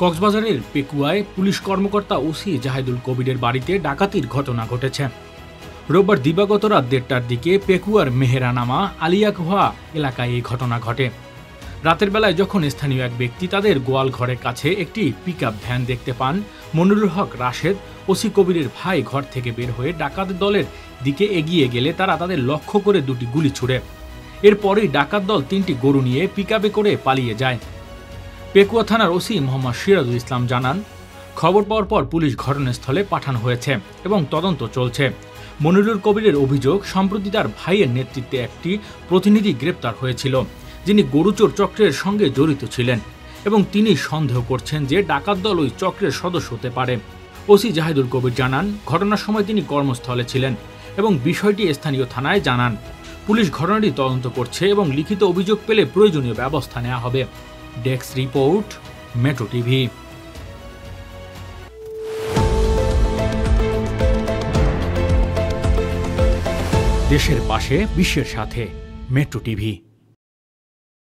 কক্সবাজারের পেকুয়ায় পুলিশ কর্মকর্তা ওসি জাহিদুল কবিরের বাড়িতে ডাকাতির ঘটনা ঘটেছে। রোববার দিবাগত রাত 1:30টার দিকে পেকুয়ার মেহেরানামা আলিয়াকুহা এলাকায় এই ঘটনা ঘটে। রাতের বেলায় যখন স্থানীয় এক ব্যক্তি তাদের গোয়াল ঘরের কাছে একটি পিকআপ ভ্যান দেখতে পান, মনিরুল হক রাশেদ ওসি কবিরের ভাই ঘর থেকে বের হয়ে ডাকাত দলের দিকে এগিয়ে গেলে তারা তাদের লক্ষ্য করে দুটি গুলি ছুড়ে। এরপরেই ডাকাত দল 3টি গরু নিয়ে পিকআপে করে পালিয়ে যায়। পেকুয়া থানার ওসি মোহাম্মদ সিরাজুল ইসলাম জানান, খবর পাওয়ার পর পুলিশ ঘটনাস্থলে পাঠানো হয়েছে এবং তদন্ত চলছে। মনিরুল কবিরের অভিযোগ, সম্প্রতি তার ভাইয়ের নেতৃত্বে একটি প্রতিনিধি গ্রেপ্তার হয়েছিল যিনি গরুচোর চক্রের সঙ্গে জড়িত ছিলেন এবং তিনি সন্দেহ করছেন যে ডাকাত দল ওই চক্রের সদস্য হতে পারে। ওসি জাহিদুল কবির জানান, ঘটনার সময় তিনি কর্মস্থলে ছিলেন এবং বিষয়টি স্থানীয় থানায় জানান। পুলিশ ঘটনাটি তদন্ত করছে এবং লিখিত অভিযোগ পেলে প্রয়োজনীয় ব্যবস্থা নেওয়া হবে। Desk report, metro TV. দেশের পাশে, বিশ্বের সাথে, মেট্রো টিভি।